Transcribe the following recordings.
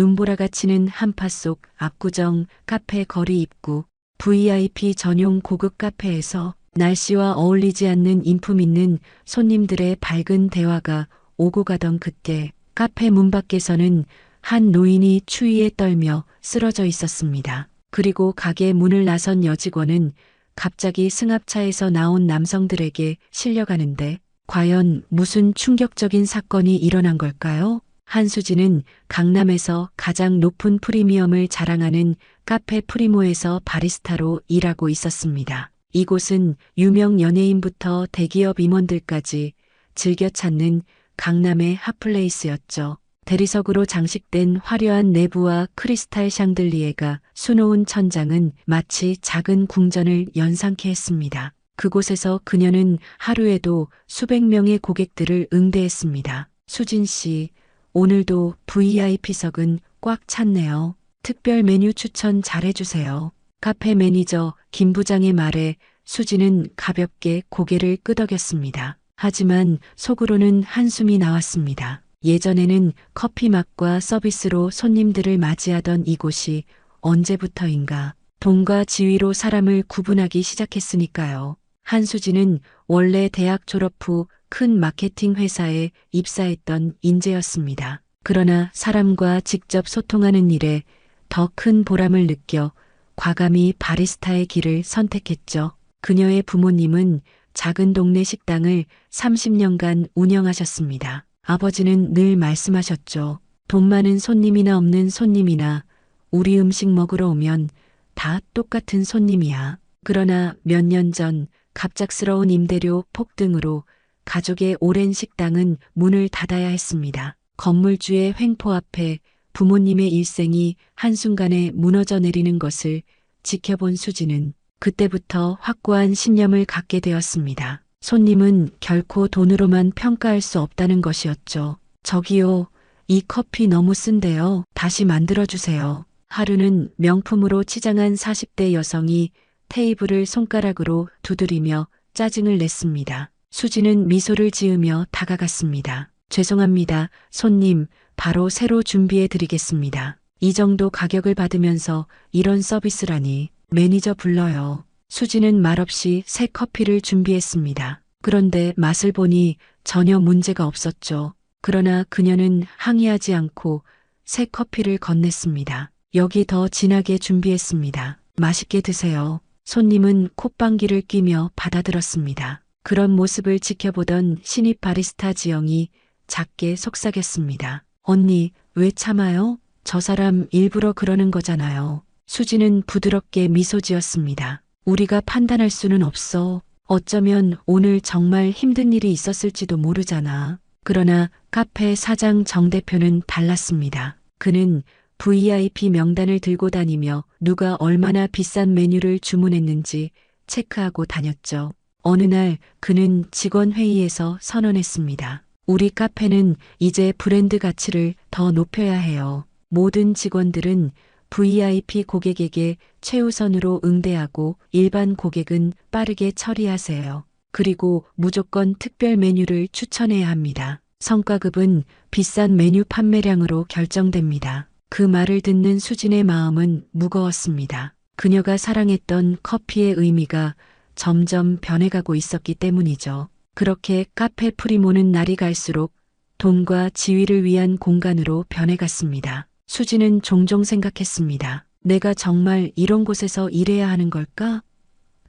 눈보라가 치는 한파 속 압구정 카페 거리 입구 VIP 전용 고급 카페에서 날씨와 어울리지 않는 인품 있는 손님들의 밝은 대화가 오고 가던 그때 카페 문 밖에서는 한 노인이 추위에 떨며 쓰러져 있었습니다. 그리고 가게 문을 나선 여직원은 갑자기 승합차에서 나온 남성들에게 실려가는데 과연 무슨 충격적인 사건이 일어난 걸까요? 한수진은 강남에서 가장 높은 프리미엄을 자랑하는 카페 프리모에서 바리스타로 일하고 있었습니다. 이곳은 유명 연예인부터 대기업 임원들까지 즐겨 찾는 강남의 핫플레이스였죠. 대리석으로 장식된 화려한 내부와 크리스탈 샹들리에가 수놓은 천장은 마치 작은 궁전을 연상케 했습니다. 그곳에서 그녀는 하루에도 수백 명의 고객들을 응대했습니다. 수진 씨, 오늘도 VIP석은 꽉 찼네요. 특별 메뉴 추천 잘해주세요. 카페 매니저 김 부장의 말에 수진은 가볍게 고개를 끄덕였습니다. 하지만 속으로는 한숨이 나왔습니다. 예전에는 커피 맛과 서비스로 손님들을 맞이하던 이곳이 언제부터인가 돈과 지위로 사람을 구분하기 시작했으니까요. 한수진은 원래 대학 졸업 후 큰 마케팅 회사에 입사했던 인재였습니다. 그러나 사람과 직접 소통하는 일에 더 큰 보람을 느껴 과감히 바리스타의 길을 선택했죠. 그녀의 부모님은 작은 동네 식당을 30년간 운영하셨습니다. 아버지는 늘 말씀하셨죠. 돈 많은 손님이나 없는 손님이나 우리 음식 먹으러 오면 다 똑같은 손님이야. 그러나 몇 년 전 갑작스러운 임대료 폭등으로 가족의 오랜 식당은 문을 닫아야 했습니다. 건물주의 횡포 앞에 부모님의 일생이 한순간에 무너져 내리는 것을 지켜본 수지는 그때부터 확고한 신념을 갖게 되었습니다. 손님은 결코 돈으로만 평가할 수 없다는 것이었죠. 저기요, 이 커피 너무 쓴데요. 다시 만들어주세요. 하루는 명품으로 치장한 40대 여성이 테이블을 손가락으로 두드리며 짜증을 냈습니다. 수지는 미소를 지으며 다가갔습니다. 죄송합니다. 손님, 바로 새로 준비해 드리겠습니다. 이 정도 가격을 받으면서 이런 서비스라니. 매니저 불러요. 수지는 말없이 새 커피를 준비했습니다. 그런데 맛을 보니 전혀 문제가 없었죠. 그러나 그녀는 항의하지 않고 새 커피를 건넸습니다. 여기 더 진하게 준비했습니다. 맛있게 드세요. 손님은 콧방귀를 뀌며 받아들었습니다. 그런 모습을 지켜보던 신입 바리스타 지영이 작게 속삭였습니다. 언니, 왜 참아요? 저 사람 일부러 그러는 거잖아요. 수지는 부드럽게 미소 지었습니다. 우리가 판단할 수는 없어. 어쩌면 오늘 정말 힘든 일이 있었을지도 모르잖아. 그러나 카페 사장 정 대표는 달랐습니다. 그는 VIP 명단을 들고 다니며 누가 얼마나 비싼 메뉴를 주문했는지 체크하고 다녔죠. 어느 날 그는 직원 회의에서 선언했습니다. 우리 카페는 이제 브랜드 가치를 더 높여야 해요. 모든 직원들은 VIP 고객에게 최우선으로 응대하고 일반 고객은 빠르게 처리하세요. 그리고 무조건 특별 메뉴를 추천해야 합니다. 성과급은 비싼 메뉴 판매량으로 결정됩니다. 그 말을 듣는 수진의 마음은 무거웠습니다. 그녀가 사랑했던 커피의 의미가 점점 변해가고 있었기 때문이죠. 그렇게 카페 프리모는 날이 갈수록 돈과 지위를 위한 공간으로 변해갔습니다. 수지는 종종 생각했습니다. 내가 정말 이런 곳에서 일해야 하는 걸까?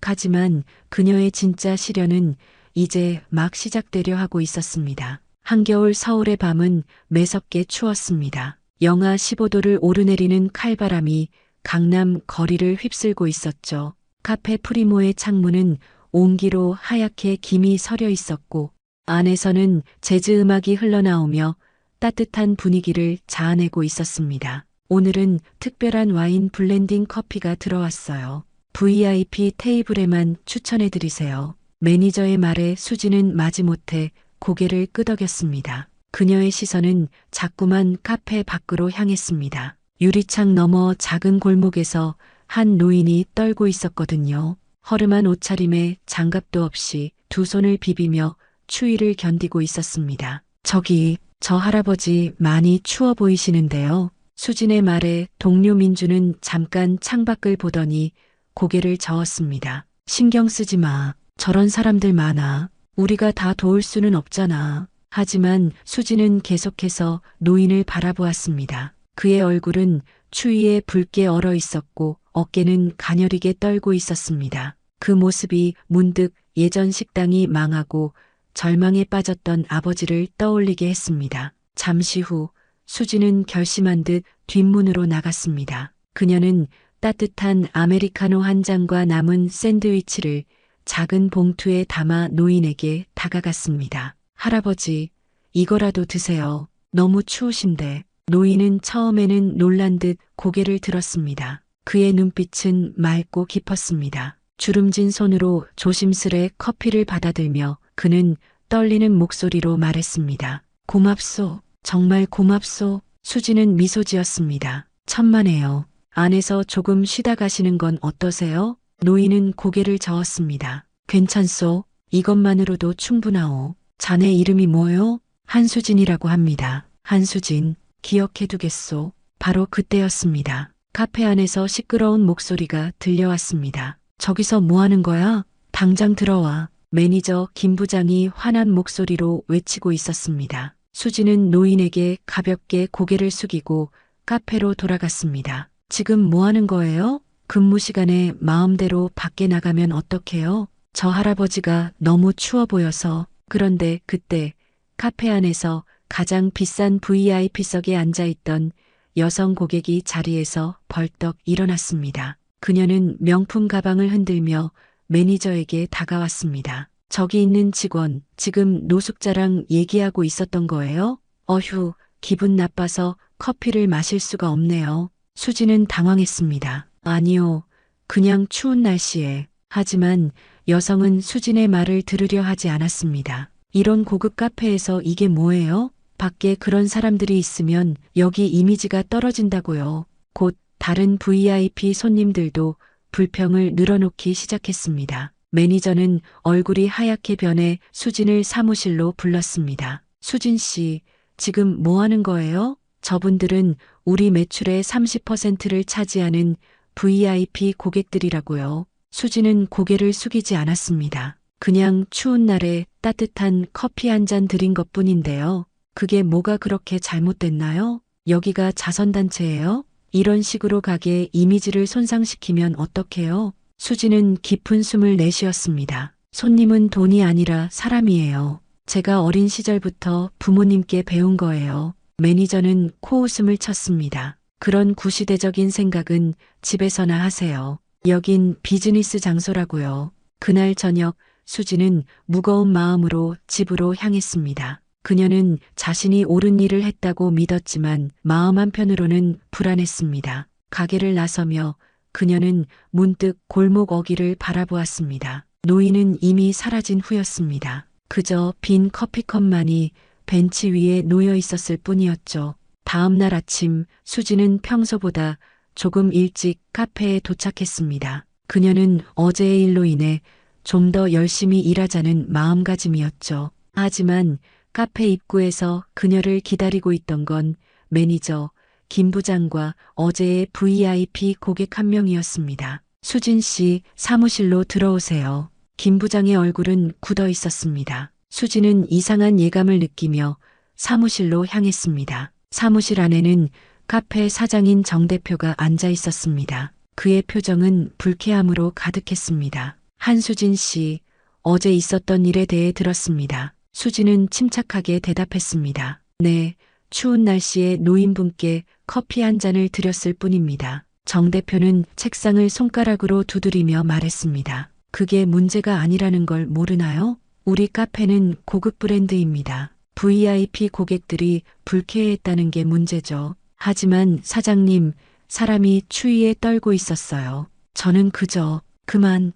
하지만 그녀의 진짜 시련은 이제 막 시작되려 하고 있었습니다. 한겨울 서울의 밤은 매섭게 추웠습니다. 영하 15도를 오르내리는 칼바람이 강남 거리를 휩쓸고 있었죠. 카페 프리모의 창문은 온기로 하얗게 김이 서려 있었고 안에서는 재즈 음악이 흘러나오며 따뜻한 분위기를 자아내고 있었습니다. 오늘은 특별한 와인 블렌딩 커피가 들어왔어요. VIP 테이블에만 추천해 드리세요. 매니저의 말에 수지는 마지못해 고개를 끄덕였습니다. 그녀의 시선은 자꾸만 카페 밖으로 향했습니다. 유리창 너머 작은 골목에서 한 노인이 떨고 있었거든요. 허름한 옷차림에 장갑도 없이 두 손을 비비며 추위를 견디고 있었습니다. 저기, 저 할아버지 많이 추워 보이시는데요. 수진의 말에 동료 민주는 잠깐 창밖을 보더니 고개를 저었습니다. 신경 쓰지 마. 저런 사람들 많아. 우리가 다 도울 수는 없잖아. 하지만 수진은 계속해서 노인을 바라보았습니다. 그의 얼굴은 추위에 붉게 얼어 있었고 어깨는 가녀리게 떨고 있었습니다. 그 모습이 문득 예전 식당이 망하고 절망에 빠졌던 아버지를 떠올리게 했습니다. 잠시 후 수진은 결심한 듯 뒷문으로 나갔습니다. 그녀는 따뜻한 아메리카노 한 잔과 남은 샌드위치를 작은 봉투에 담아 노인에게 다가갔습니다. 할아버지, 이거라도 드세요. 너무 추우신데. 노인은 처음에는 놀란 듯 고개를 들었습니다. 그의 눈빛은 맑고 깊었습니다. 주름진 손으로 조심스레 커피를 받아들며 그는 떨리는 목소리로 말했습니다. 고맙소. 정말 고맙소. 수지는 미소 지었습니다. 천만에요. 안에서 조금 쉬다 가시는 건 어떠세요? 노인은 고개를 저었습니다. 괜찮소. 이것만으로도 충분하오. 자네 이름이 뭐요? 한수진이라고 합니다. 한수진, 기억해두겠소. 바로 그때였습니다. 카페 안에서 시끄러운 목소리가 들려왔습니다. 저기서 뭐 하는 거야? 당장 들어와. 매니저 김 부장이 화난 목소리로 외치고 있었습니다. 수지는 노인에게 가볍게 고개를 숙이고 카페로 돌아갔습니다. 지금 뭐 하는 거예요? 근무 시간에 마음대로 밖에 나가면 어떡해요? 저 할아버지가 너무 추워 보여서. 그런데 그때 카페 안에서 가장 비싼 VIP석에 앉아있던 여성 고객이 자리에서 벌떡 일어났습니다. 그녀는 명품 가방을 흔들며 매니저에게 다가왔습니다. 저기 있는 직원, 지금 노숙자랑 얘기하고 있었던 거예요? 어휴, 기분 나빠서 커피를 마실 수가 없네요. 수지는 당황했습니다. 아니요, 그냥 추운 날씨에. 하지만 여성은 수진의 말을 들으려 하지 않았습니다. 이런 고급 카페에서 이게 뭐예요? 밖에 그런 사람들이 있으면 여기 이미지가 떨어진다고요. 곧 다른 VIP 손님들도 불평을 늘어놓기 시작했습니다. 매니저는 얼굴이 하얗게 변해 수진을 사무실로 불렀습니다. 수진 씨, 지금 뭐 하는 거예요? 저분들은 우리 매출의 30%를 차지하는 VIP 고객들이라고요. 수진은 고개를 숙이지 않았습니다. 그냥 추운 날에 따뜻한 커피 한 잔 드린 것뿐인데요. 그게 뭐가 그렇게 잘못됐나요? 여기가 자선단체예요? 이런 식으로 가게 이미지를 손상시키면 어떡해요? 수지는 깊은 숨을 내쉬었습니다. 손님은 돈이 아니라 사람이에요. 제가 어린 시절부터 부모님께 배운 거예요. 매니저는 코웃음을 쳤습니다. 그런 구시대적인 생각은 집에서나 하세요. 여긴 비즈니스 장소라고요. 그날 저녁 수지는 무거운 마음으로 집으로 향했습니다. 그녀는 자신이 옳은 일을 했다고 믿었지만 마음 한편으로는 불안했습니다. 가게를 나서며 그녀는 문득 골목 어귀를 바라보았습니다. 노인은 이미 사라진 후였습니다. 그저 빈 커피컵만이 벤치 위에 놓여 있었을 뿐이었죠. 다음 날 아침 수지는 평소보다 조금 일찍 카페에 도착했습니다. 그녀는 어제의 일로 인해 좀 더 열심히 일하자는 마음가짐이었죠. 하지만 카페 입구에서 그녀를 기다리고 있던 건 매니저 김 부장과 어제의 VIP 고객 한 명이었습니다. 수진 씨, 사무실로 들어오세요. 김 부장의 얼굴은 굳어 있었습니다. 수진은 이상한 예감을 느끼며 사무실로 향했습니다. 사무실 안에는 카페 사장인 정 대표가 앉아 있었습니다. 그의 표정은 불쾌함으로 가득했습니다. 한수진 씨, 어제 있었던 일에 대해 들었습니다. 수진은 침착하게 대답했습니다. 네, 추운 날씨에 노인분께 커피 한 잔을 드렸을 뿐입니다. 정 대표는 책상을 손가락으로 두드리며 말했습니다. 그게 문제가 아니라는 걸 모르나요? 우리 카페는 고급 브랜드입니다. VIP 고객들이 불쾌해했다는 게 문제죠. 하지만 사장님, 사람이 추위에 떨고 있었어요. 저는 그저 그만.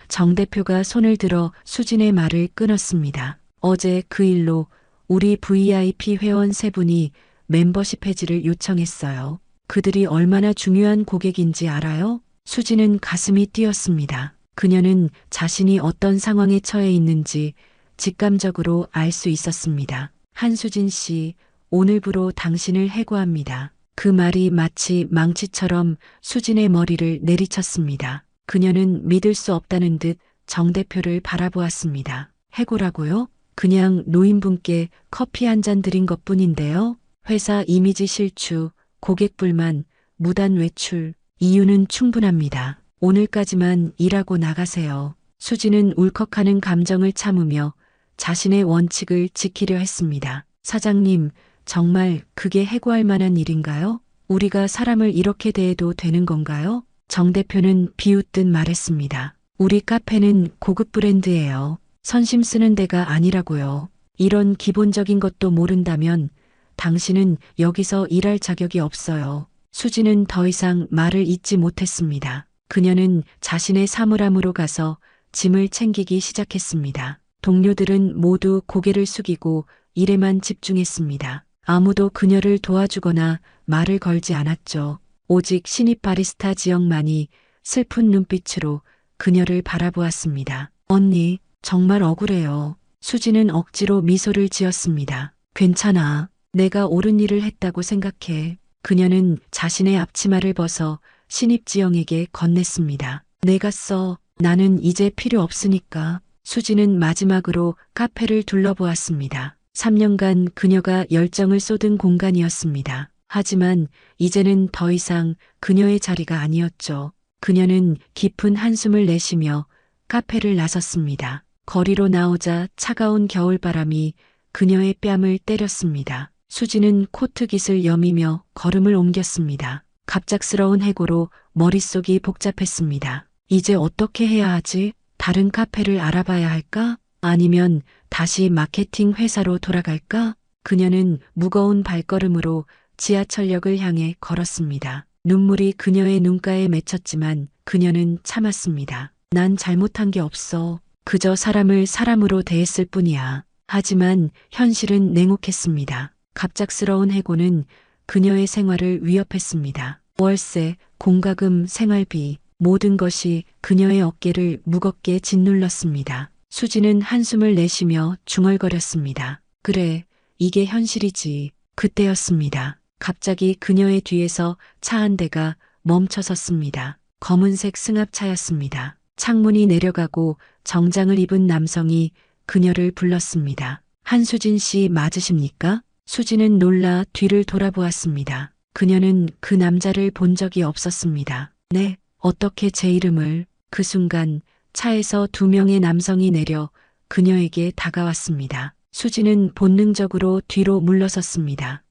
정 대표가 손을 들어 수진의 말을 끊었습니다. 어제 그 일로 우리 VIP 회원 3분이 멤버십 해지를 요청했어요. 그들이 얼마나 중요한 고객인지 알아요? 수진은 가슴이 뛰었습니다. 그녀는 자신이 어떤 상황에 처해 있는지 직감적으로 알 수 있었습니다. 한수진 씨, 오늘부로 당신을 해고합니다. 그 말이 마치 망치처럼 수진의 머리를 내리쳤습니다. 그녀는 믿을 수 없다는 듯 정 대표를 바라보았습니다. 해고라고요? 그냥 노인분께 커피 한 잔 드린 것뿐인데요. 회사 이미지 실추, 고객 불만, 무단 외출, 이유는 충분합니다. 오늘까지만 일하고 나가세요. 수지는 울컥하는 감정을 참으며 자신의 원칙을 지키려 했습니다. 사장님, 정말 그게 해고할 만한 일인가요? 우리가 사람을 이렇게 대해도 되는 건가요? 정 대표는 비웃듯 말했습니다. 우리 카페는 고급 브랜드예요. 선심 쓰는 데가 아니라고요. 이런 기본적인 것도 모른다면 당신은 여기서 일할 자격이 없어요. 수지는 더 이상 말을 잇지 못했습니다. 그녀는 자신의 사물함으로 가서 짐을 챙기기 시작했습니다. 동료들은 모두 고개를 숙이고 일에만 집중했습니다. 아무도 그녀를 도와주거나 말을 걸지 않았죠. 오직 신입 바리스타 지영만이 슬픈 눈빛으로 그녀를 바라보았습니다. 언니, 정말 억울해요. 수지는 억지로 미소를 지었습니다. 괜찮아. 내가 옳은 일을 했다고 생각해. 그녀는 자신의 앞치마를 벗어 신입 지영에게 건넸습니다. 내가 써. 나는 이제 필요 없으니까. 수지는 마지막으로 카페를 둘러보았습니다. 3년간 그녀가 열정을 쏟은 공간이었습니다. 하지만 이제는 더 이상 그녀의 자리가 아니었죠. 그녀는 깊은 한숨을 내쉬며 카페를 나섰습니다. 거리로 나오자 차가운 겨울바람이 그녀의 뺨을 때렸습니다. 수지는 코트깃을 여미며 걸음을 옮겼습니다. 갑작스러운 해고로 머릿속이 복잡했습니다. 이제 어떻게 해야 하지? 다른 카페를 알아봐야 할까? 아니면 다시 마케팅 회사로 돌아갈까? 그녀는 무거운 발걸음으로 지하철역을 향해 걸었습니다. 눈물이 그녀의 눈가에 맺혔지만 그녀는 참았습니다. 난 잘못한 게 없어. 그저 사람을 사람으로 대했을 뿐이야. 하지만 현실은 냉혹했습니다. 갑작스러운 해고는 그녀의 생활을 위협했습니다. 월세, 공과금, 생활비, 모든 것이 그녀의 어깨를 무겁게 짓눌렀습니다. 수지는 한숨을 내쉬며 중얼거렸습니다. 그래, 이게 현실이지. 그때였습니다. 갑자기 그녀의 뒤에서 차 한 대가 멈춰섰습니다. 검은색 승합차였습니다. 창문이 내려가고 정장을 입은 남성이 그녀를 불렀습니다. 한수진 씨 맞으십니까? 수지는 놀라 뒤를 돌아보았습니다. 그녀는 그 남자를 본 적이 없었습니다. 네, 어떻게 제 이름을? 그 순간 차에서 2명의 남성이 내려 그녀에게 다가왔습니다. 수지는 본능적으로 뒤로 물러섰습니다.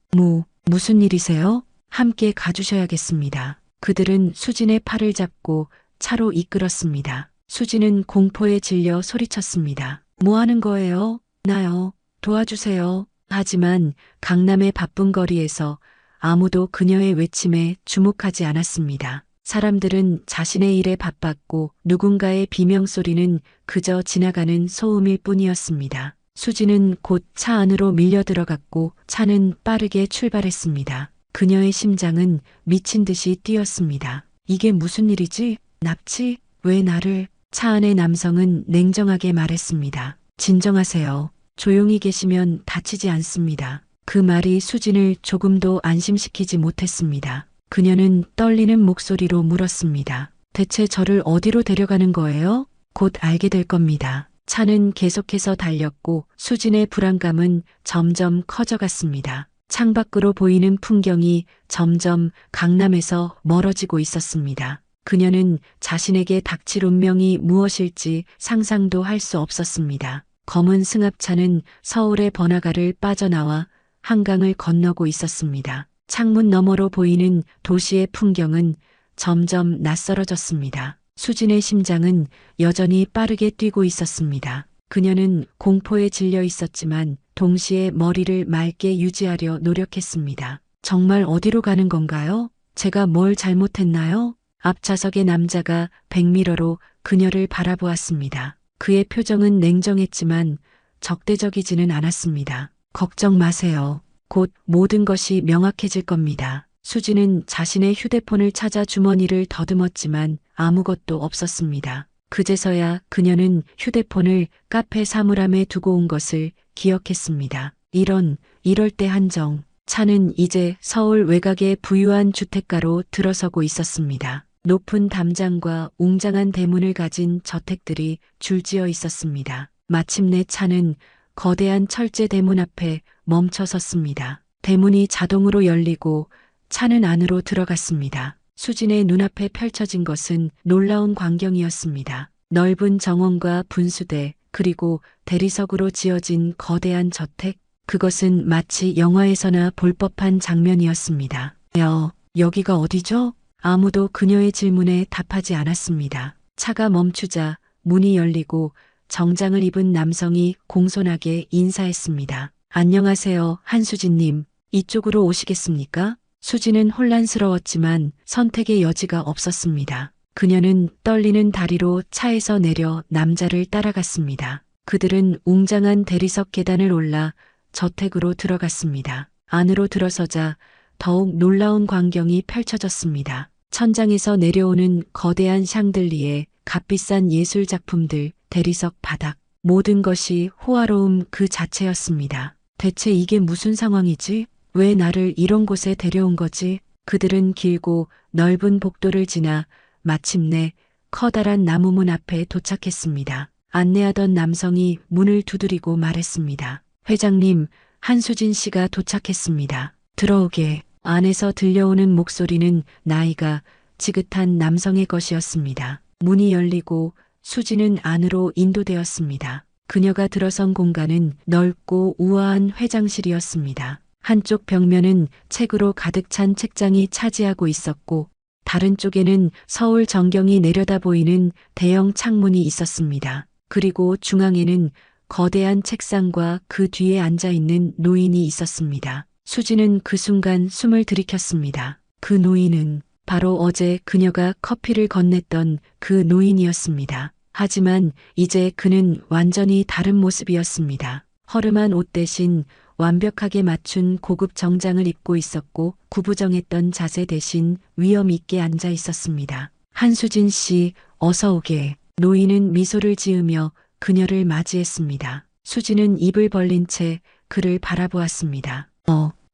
무슨 일이세요? 함께 가주셔야겠습니다. 그들은 수진의 팔을 잡고 차로 이끌었습니다. 수지는 공포에 질려 소리쳤습니다. 뭐 하는 거예요? 나요. 도와주세요. 하지만 강남의 바쁜 거리에서 아무도 그녀의 외침에 주목하지 않았습니다. 사람들은 자신의 일에 바빴고 누군가의 비명소리는 그저 지나가는 소음일 뿐이었습니다. 수지는 곧 차 안으로 밀려 들어갔고 차는 빠르게 출발했습니다. 그녀의 심장은 미친 듯이 뛰었습니다. 이게 무슨 일이지? 납치? 왜 나를? 차 안의 남성은 냉정하게 말했습니다. 진정하세요. 조용히 계시면 다치지 않습니다. 그 말이 수진을 조금도 안심시키지 못했습니다. 그녀는 떨리는 목소리로 물었습니다. 대체 저를 어디로 데려가는 거예요? 곧 알게 될 겁니다. 차는 계속해서 달렸고 수진의 불안감은 점점 커져갔습니다. 창밖으로 보이는 풍경이 점점 강남에서 멀어지고 있었습니다. 그녀는 자신에게 닥칠 운명이 무엇일지 상상도 할 수 없었습니다. 검은 승합차는 서울의 번화가를 빠져나와 한강을 건너고 있었습니다. 창문 너머로 보이는 도시의 풍경은 점점 낯설어졌습니다. 수진의 심장은 여전히 빠르게 뛰고 있었습니다. 그녀는 공포에 질려 있었지만 동시에 머리를 맑게 유지하려 노력했습니다. 정말 어디로 가는 건가요? 제가 뭘 잘못했나요? 앞좌석의 남자가 백미러로 그녀를 바라보았습니다. 그의 표정은 냉정했지만 적대적이지는 않았습니다. 걱정 마세요. 곧 모든 것이 명확해질 겁니다. 수지는 자신의 휴대폰을 찾아 주머니를 더듬었지만 아무것도 없었습니다. 그제서야 그녀는 휴대폰을 카페 사물함에 두고 온 것을 기억했습니다. 이럴 때 한정. 차는 이제 서울 외곽의 부유한 주택가로 들어서고 있었습니다. 높은 담장과 웅장한 대문을 가진 저택들이 줄지어 있었습니다. 마침내 차는 거대한 철제 대문 앞에 멈춰 섰습니다. 대문이 자동으로 열리고 차는 안으로 들어갔습니다. 수진의 눈앞에 펼쳐진 것은 놀라운 광경이었습니다. 넓은 정원과 분수대, 그리고 대리석으로 지어진 거대한 저택, 그것은 마치 영화에서나 볼 법한 장면이었습니다. 여기가 어디죠? 아무도 그녀의 질문에 답하지 않았습니다. 차가 멈추자 문이 열리고 정장을 입은 남성이 공손하게 인사했습니다. 안녕하세요, 한수진님. 이쪽으로 오시겠습니까? 수진은 혼란스러웠지만 선택의 여지가 없었습니다. 그녀는 떨리는 다리로 차에서 내려 남자를 따라갔습니다. 그들은 웅장한 대리석 계단을 올라 저택으로 들어갔습니다. 안으로 들어서자 더욱 놀라운 광경이 펼쳐졌습니다. 천장에서 내려오는 거대한 샹들리에 값비싼 예술 작품들, 대리석 바닥, 모든 것이 호화로움 그 자체였습니다. 대체 이게 무슨 상황이지? 왜 나를 이런 곳에 데려온 거지? 그들은 길고 넓은 복도를 지나 마침내 커다란 나무문 앞에 도착했습니다. 안내하던 남성이 문을 두드리고 말했습니다. 회장님, 한수진 씨가 도착했습니다. 들어오게. 안에서 들려오는 목소리는 나이가 지긋한 남성의 것이었습니다. 문이 열리고 수진은 안으로 인도되었습니다. 그녀가 들어선 공간은 넓고 우아한 회장실이었습니다. 한쪽 벽면은 책으로 가득 찬 책장이 차지하고 있었고 다른 쪽에는 서울 전경이 내려다 보이는 대형 창문이 있었습니다. 그리고 중앙에는 거대한 책상과 그 뒤에 앉아있는 노인이 있었습니다. 수지는 그 순간 숨을 들이켰습니다. 그 노인은 바로 어제 그녀가 커피를 건넸던 그 노인이었습니다. 하지만 이제 그는 완전히 다른 모습이었습니다. 허름한 옷 대신 완벽하게 맞춘 고급 정장을 입고 있었고 구부정했던 자세 대신 위엄 있게 앉아 있었습니다. 한수진 씨, 어서 오게. 노인은 미소를 지으며 그녀를 맞이했습니다. 수지는 입을 벌린 채 그를 바라보았습니다.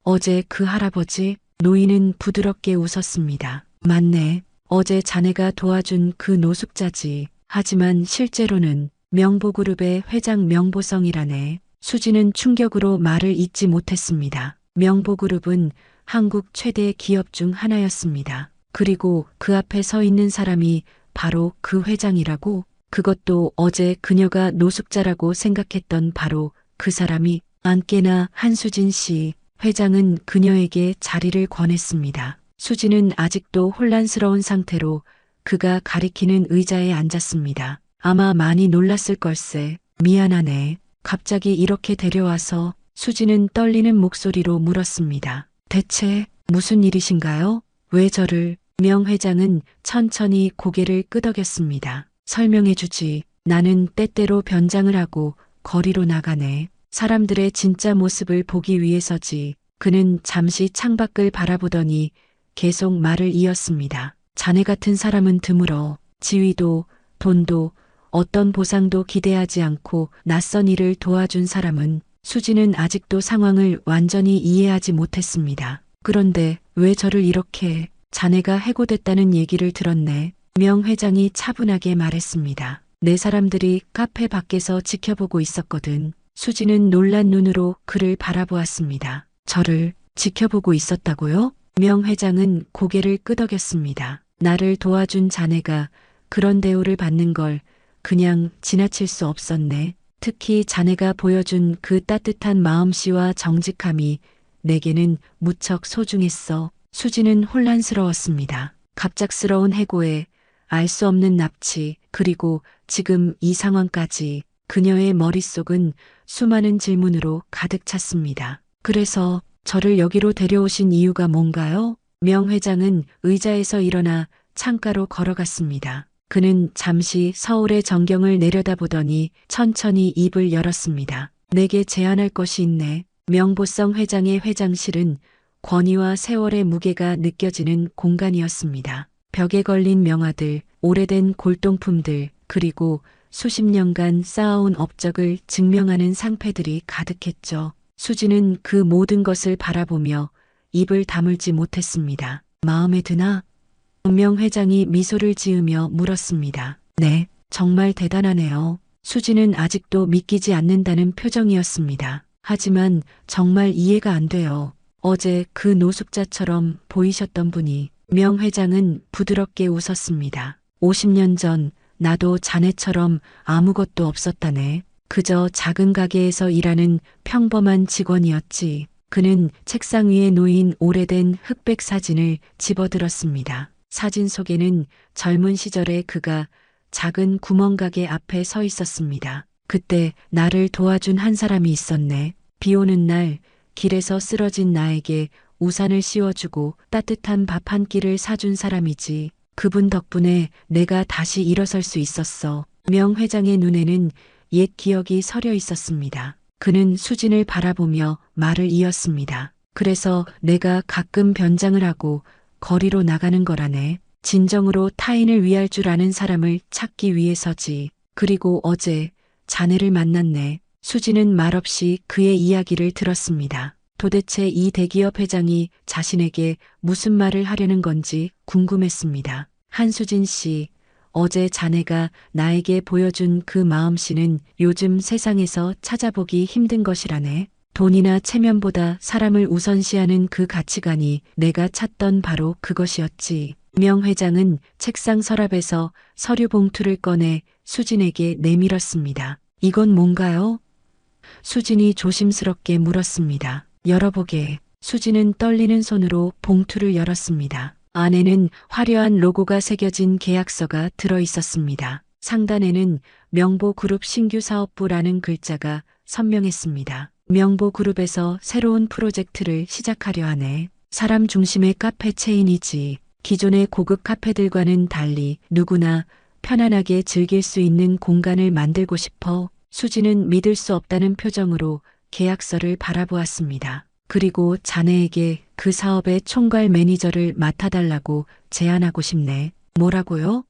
어제 그 할아버지? 노인은 부드럽게 웃었습니다. 맞네. 어제 자네가 도와준 그 노숙자지. 하지만 실제로는 명보그룹의 회장 명보성이라네. 수지는 충격으로 말을 잇지 못했습니다. 명보그룹은 한국 최대 기업 중 하나였습니다. 그리고 그 앞에 서 있는 사람이 바로 그 회장이라고? 그것도 어제 그녀가 노숙자라고 생각했던 바로 그 사람이 안깨나 한수진 씨. 회장은 그녀에게 자리를 권했습니다. 수지는 아직도 혼란스러운 상태로 그가 가리키는 의자에 앉았습니다. 아마 많이 놀랐을 걸세. 미안하네. 갑자기 이렇게 데려와서. 수지는 떨리는 목소리로 물었습니다. 대체 무슨 일이신가요? 왜 저를? 명 회장은 천천히 고개를 끄덕였습니다. 설명해주지. 나는 때때로 변장을 하고 거리로 나가네. 사람들의 진짜 모습을 보기 위해서지. 그는 잠시 창밖을 바라보더니 계속 말을 이었습니다. 자네 같은 사람은 드물어. 지위도 돈도 어떤 보상도 기대하지 않고 낯선 일을 도와준 사람은. 수지는 아직도 상황을 완전히 이해하지 못했습니다. 그런데 왜 저를 이렇게? 자네가 해고됐다는 얘기를 들었네. 명 회장이 차분하게 말했습니다. 내 사람들이 카페 밖에서 지켜보고 있었거든. 수지는 놀란 눈으로 그를 바라보았습니다. 저를 지켜보고 있었다고요? 명 회장은 고개를 끄덕였습니다. 나를 도와준 자네가 그런 대우를 받는 걸 그냥 지나칠 수 없었네. 특히 자네가 보여준 그 따뜻한 마음씨와 정직함이 내게는 무척 소중했어. 수지는 혼란스러웠습니다. 갑작스러운 해고에 알 수 없는 납치, 그리고 지금 이 상황까지. 그녀의 머릿속은 수많은 질문으로 가득 찼습니다. 그래서 저를 여기로 데려오신 이유가 뭔가요? 명 회장은 의자에서 일어나 창가로 걸어갔습니다. 그는 잠시 서울의 전경을 내려다보더니 천천히 입을 열었습니다. 내게 제안할 것이 있네. 명보성 회장의 회장실은 권위와 세월의 무게가 느껴지는 공간이었습니다. 벽에 걸린 명화들, 오래된 골동품들, 그리고 수십 년간 쌓아온 업적을 증명하는 상패들이 가득했죠. 수진은 그 모든 것을 바라보며 입을 다물지 못했습니다. 마음에 드나? 명 회장이 미소를 지으며 물었습니다. 네, 정말 대단하네요. 수진은 아직도 믿기지 않는다는 표정이었습니다. 하지만 정말 이해가 안 돼요. 어제 그 노숙자처럼 보이셨던 분이. 명 회장은 부드럽게 웃었습니다. 50년 전 나도 자네처럼 아무것도 없었다네. 그저 작은 가게에서 일하는 평범한 직원이었지. 그는 책상 위에 놓인 오래된 흑백 사진을 집어들었습니다. 사진 속에는 젊은 시절의 그가 작은 구멍가게 앞에 서 있었습니다. 그때 나를 도와준 한 사람이 있었네. 비 오는 날 길에서 쓰러진 나에게 우산을 씌워주고 따뜻한 밥 한 끼를 사준 사람이지. 그분 덕분에 내가 다시 일어설 수 있었어. 명 회장의 눈에는 옛 기억이 서려 있었습니다. 그는 수진을 바라보며 말을 이었습니다. 그래서 내가 가끔 변장을 하고 거리로 나가는 거라네. 진정으로 타인을 위할 줄 아는 사람을 찾기 위해서지. 그리고 어제 자네를 만났네. 수진은 말없이 그의 이야기를 들었습니다. 도대체 이 대기업 회장이 자신에게 무슨 말을 하려는 건지 궁금했습니다. 한수진 씨, 어제 자네가 나에게 보여준 그 마음씨는 요즘 세상에서 찾아보기 힘든 것이라네. 돈이나 체면보다 사람을 우선시하는 그 가치관이 내가 찾던 바로 그것이었지. 명 회장은 책상 서랍에서 서류 봉투를 꺼내 수진에게 내밀었습니다. 이건 뭔가요? 수진이 조심스럽게 물었습니다. 열어보게. 수진은 떨리는 손으로 봉투를 열었습니다. 안에는 화려한 로고가 새겨진 계약서가 들어 있었습니다. 상단에는 명보그룹 신규 사업부라는 글자가 선명했습니다. 명보그룹에서 새로운 프로젝트를 시작하려 하네. 사람 중심의 카페 체인이지. 기존의 고급 카페들과는 달리 누구나 편안하게 즐길 수 있는 공간을 만들고 싶어. 수지는 믿을 수 없다는 표정으로 계약서를 바라보았습니다. 그리고 자네에게 그 사업의 총괄 매니저를 맡아달라고 제안하고 싶네. 뭐라고요?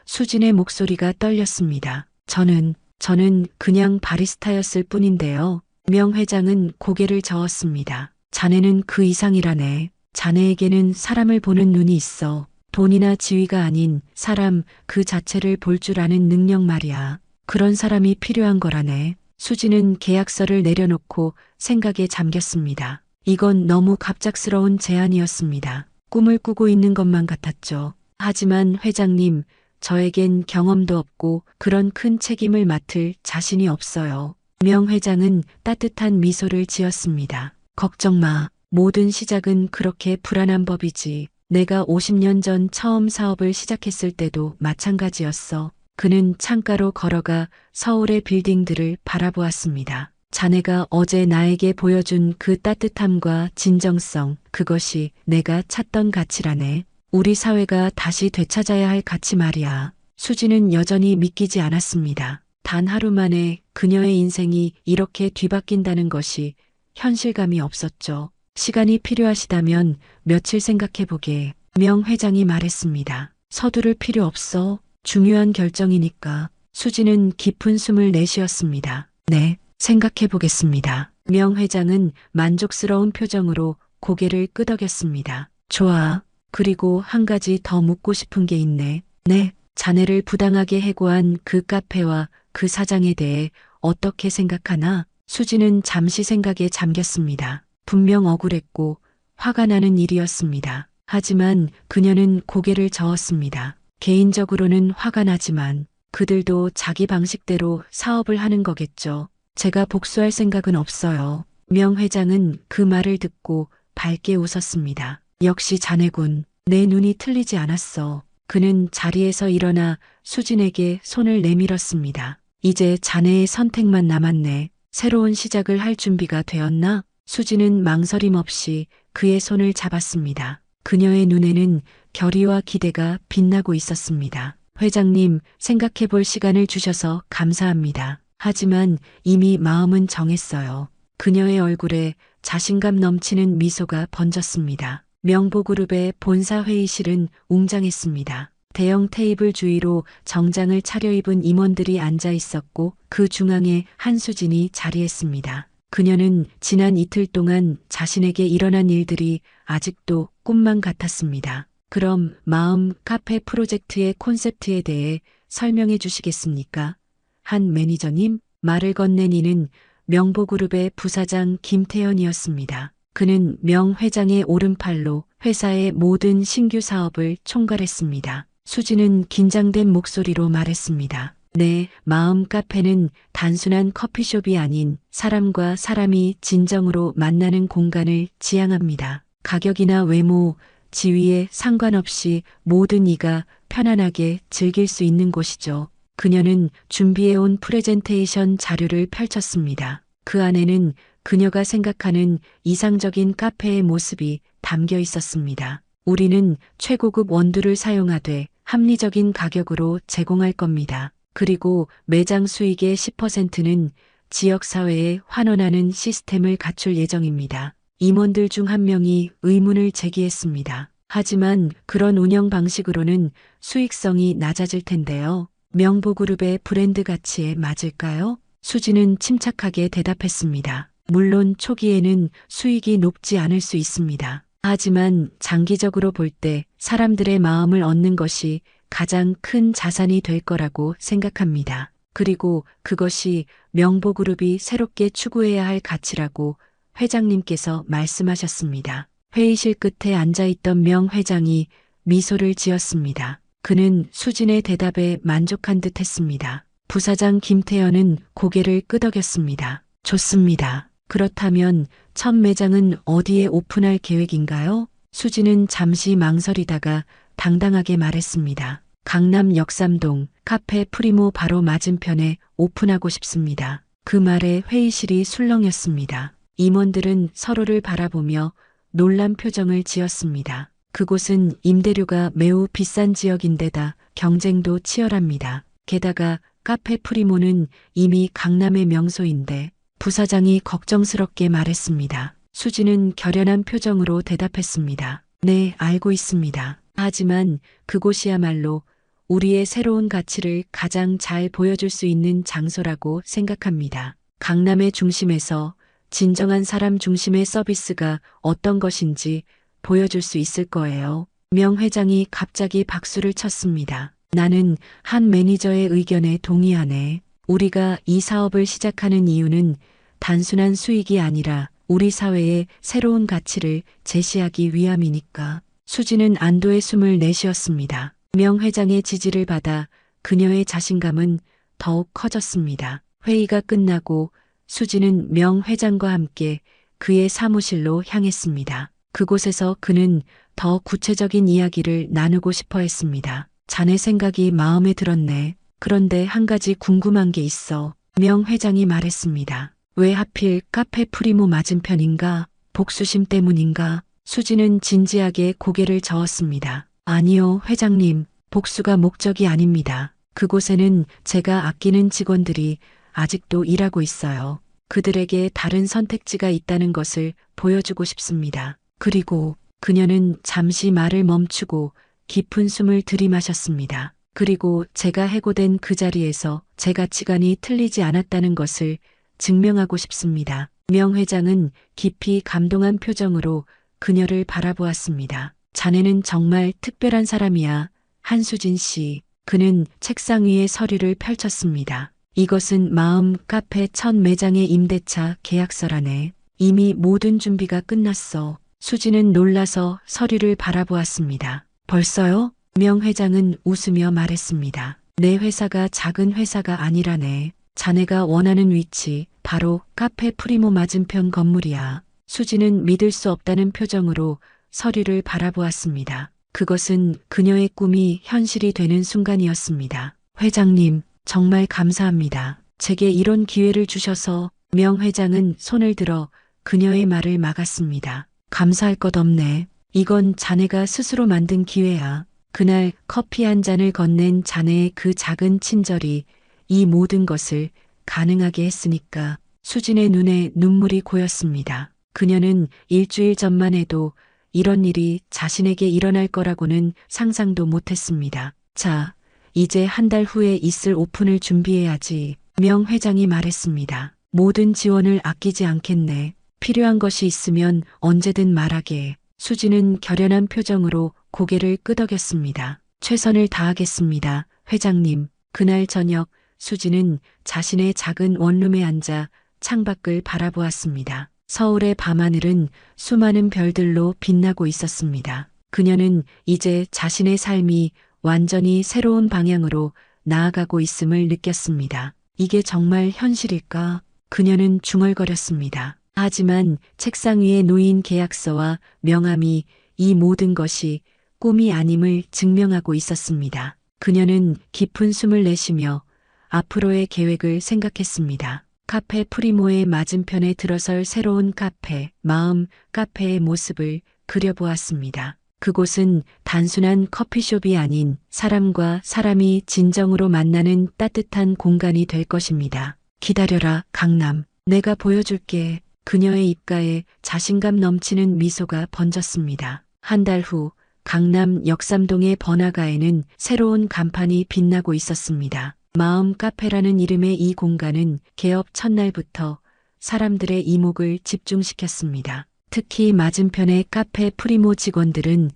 수진의 목소리가 떨렸습니다. 저는 그냥 바리스타였을 뿐인데요. 명 회장은 고개를 저었습니다. 자네는 그 이상이라네. 자네에게는 사람을 보는 눈이 있어. 돈이나 지위가 아닌 사람 그 자체를 볼 줄 아는 능력 말이야. 그런 사람이 필요한 거라네. 수지는 계약서를 내려놓고 생각에 잠겼습니다. 이건 너무 갑작스러운 제안이었습니다. 꿈을 꾸고 있는 것만 같았죠. 하지만 회장님, 저에겐 경험도 없고 그런 큰 책임을 맡을 자신이 없어요. 명 회장은 따뜻한 미소를 지었습니다. 걱정 마. 모든 시작은 그렇게 불안한 법이지. 내가 50년 전 처음 사업을 시작했을 때도 마찬가지였어. 그는 창가로 걸어가 서울의 빌딩들을 바라보았습니다. 자네가 어제 나에게 보여준 그 따뜻함과 진정성, 그것이 내가 찾던 가치라네. 우리 사회가 다시 되찾아야 할 가치 말이야. 수지는 여전히 믿기지 않았습니다. 단 하루 만에 그녀의 인생이 이렇게 뒤바뀐다는 것이 현실감이 없었죠. 시간이 필요하시다면 며칠 생각해보게. 명 회장이 말했습니다. 서두를 필요 없어. 중요한 결정이니까. 수지는 깊은 숨을 내쉬었습니다. 네, 생각해보겠습니다. 명 회장은 만족스러운 표정으로 고개를 끄덕였습니다. 좋아. 그리고 한 가지 더 묻고 싶은 게 있네. 네, 자네를 부당하게 해고한 그 카페와 그 사장에 대해 어떻게 생각하나? 수지는 잠시 생각에 잠겼습니다. 분명 억울했고 화가 나는 일이었습니다. 하지만 그녀는 고개를 저었습니다. 개인적으로는 화가 나지만 그들도 자기 방식대로 사업을 하는 거겠죠. 제가 복수할 생각은 없어요. 명 회장은 그 말을 듣고 밝게 웃었습니다. 역시 자네군. 내 눈이 틀리지 않았어. 그는 자리에서 일어나 수진에게 손을 내밀었습니다. 이제 자네의 선택만 남았네. 새로운 시작을 할 준비가 되었나? 수진은 망설임 없이 그의 손을 잡았습니다. 그녀의 눈에는 결의와 기대가 빛나고 있었습니다. 회장님, 생각해 볼 시간을 주셔서 감사합니다. 하지만 이미 마음은 정했어요. 그녀의 얼굴에 자신감 넘치는 미소가 번졌습니다. 명보그룹의 본사 회의실은 웅장했습니다. 대형 테이블 주위로 정장을 차려입은 임원들이 앉아 있었고 그 중앙에 한수진이 자리했습니다. 그녀는 지난 이틀 동안 자신에게 일어난 일들이 아직도 꿈만 같았습니다. 그럼 마음 카페 프로젝트의 콘셉트에 대해 설명해 주시겠습니까? 한 매니저님, 말을 건넨 이는 명보그룹의 부사장 김태현이었습니다. 그는 명 회장의 오른팔로 회사의 모든 신규 사업을 총괄했습니다. 수지는 긴장된 목소리로 말했습니다. 네, 마음 카페는 단순한 커피숍이 아닌 사람과 사람이 진정으로 만나는 공간을 지향합니다. 가격이나 외모, 지위에 상관없이 모든 이가 편안하게 즐길 수 있는 곳이죠. 그녀는 준비해온 프레젠테이션 자료를 펼쳤습니다. 그 안에는 그녀가 생각하는 이상적인 카페의 모습이 담겨 있었습니다. 우리는 최고급 원두를 사용하되 합리적인 가격으로 제공할 겁니다. 그리고 매장 수익의 10%는 지역사회에 환원하는 시스템을 갖출 예정입니다. 임원들 중 한 명이 의문을 제기했습니다. 하지만 그런 운영 방식으로는 수익성이 낮아질 텐데요. 명보그룹의 브랜드 가치에 맞을까요? 수지는 침착하게 대답했습니다. 물론 초기에는 수익이 높지 않을 수 있습니다. 하지만 장기적으로 볼 때 사람들의 마음을 얻는 것이 가장 큰 자산이 될 거라고 생각합니다. 그리고 그것이 명보그룹이 새롭게 추구해야 할 가치라고 회장님께서 말씀하셨습니다. 회의실 끝에 앉아있던 명 회장이 미소를 지었습니다. 그는 수진의 대답에 만족한 듯 했습니다. 부사장 김태현은 고개를 끄덕였습니다. 좋습니다. 그렇다면 첫 매장은 어디에 오픈할 계획인가요? 수진은 잠시 망설이다가 당당하게 말했습니다. 강남 역삼동 카페 프리모 바로 맞은편에 오픈하고 싶습니다. 그 말에 회의실이 술렁였습니다. 임원들은 서로를 바라보며 놀란 표정을 지었습니다. 그곳은 임대료가 매우 비싼 지역인데다 경쟁도 치열합니다. 게다가 카페 프리모는 이미 강남의 명소인데 부사장이 걱정스럽게 말했습니다. 수지는 결연한 표정으로 대답했습니다. 네, 알고 있습니다. 하지만 그곳이야말로 우리의 새로운 가치를 가장 잘 보여줄 수 있는 장소라고 생각합니다. 강남의 중심에서 진정한 사람 중심의 서비스가 어떤 것인지 보여줄 수 있을 거예요. 명 회장이 갑자기 박수를 쳤습니다. 나는 한 매니저의 의견에 동의하네. 우리가 이 사업을 시작하는 이유는 단순한 수익이 아니라 우리 사회에 새로운 가치를 제시하기 위함이니까. 수지는 안도의 숨을 내쉬었습니다. 명 회장의 지지를 받아 그녀의 자신감은 더욱 커졌습니다. 회의가 끝나고 수지는 명 회장과 함께 그의 사무실로 향했습니다. 그곳에서 그는 더 구체적인 이야기를 나누고 싶어 했습니다. 자네 생각이 마음에 들었네. 그런데 한 가지 궁금한 게 있어. 명 회장이 말했습니다. 왜 하필 카페 프리모 맞은편인가? 복수심 때문인가? 수지는 진지하게 고개를 저었습니다. 아니요, 회장님. 복수가 목적이 아닙니다. 그곳에는 제가 아끼는 직원들이 아직도 일하고 있어요. 그들에게 다른 선택지가 있다는 것을 보여주고 싶습니다. 그리고 그녀는 잠시 말을 멈추고 깊은 숨을 들이마셨습니다. 그리고 제가 해고된 그 자리에서 제 가치관이 틀리지 않았다는 것을 증명하고 싶습니다. 명 회장은 깊이 감동한 표정으로 그녀를 바라보았습니다. 자네는 정말 특별한 사람이야. 한수진 씨. 그는 책상 위에 서류를 펼쳤습니다. 이것은 마음 카페 첫 매장의 임대차 계약서라네. 이미 모든 준비가 끝났어. 수지는 놀라서 서류를 바라보았습니다. 벌써요? 명 회장은 웃으며 말했습니다. 내 회사가 작은 회사가 아니라네. 자네가 원하는 위치, 바로 카페 프리모 맞은편 건물이야. 수지는 믿을 수 없다는 표정으로 서류를 바라보았습니다. 그것은 그녀의 꿈이 현실이 되는 순간이었습니다. 회장님, 정말 감사합니다. 제게 이런 기회를 주셔서. 명 회장은 손을 들어 그녀의 말을 막았습니다. 감사할 것 없네. 이건 자네가 스스로 만든 기회야. 그날 커피 한 잔을 건넨 자네의 그 작은 친절이 이 모든 것을 가능하게 했으니까. 수진의 눈에 눈물이 고였습니다. 그녀는 일주일 전만 해도 이런 일이 자신에게 일어날 거라고는 상상도 못했습니다. 자, 이제 한 달 후에 있을 오픈을 준비해야지. 명 회장이 말했습니다. 모든 지원을 아끼지 않겠네. 필요한 것이 있으면 언제든 말하게. 수지는 결연한 표정으로 고개를 끄덕였습니다. 최선을 다하겠습니다, 회장님. 그날 저녁 수지는 자신의 작은 원룸에 앉아 창밖을 바라보았습니다. 서울의 밤하늘은 수많은 별들로 빛나고 있었습니다. 그녀는 이제 자신의 삶이 완전히 새로운 방향으로 나아가고 있음을 느꼈습니다. 이게 정말 현실일까? 그녀는 중얼거렸습니다. 하지만 책상 위에 놓인 계약서와 명함이 이 모든 것이 꿈이 아님을 증명하고 있었습니다. 그녀는 깊은 숨을 내쉬며 앞으로의 계획을 생각했습니다. 카페 프리모의 맞은편에 들어설 새로운 카페, 마음 카페의 모습을 그려보았습니다. 그곳은 단순한 커피숍이 아닌 사람과 사람이 진정으로 만나는 따뜻한 공간이 될 것입니다. 기다려라, 강남. 내가 보여줄게. 그녀의 입가에 자신감 넘치는 미소가 번졌습니다. 한 달 후 강남 역삼동의 번화가에는 새로운 간판이 빛나고 있었습니다. 마음 카페라는 이름의 이 공간은 개업 첫날부터 사람들의 이목을 집중시켰습니다. 특히 맞은편의 카페 프리모 직원들은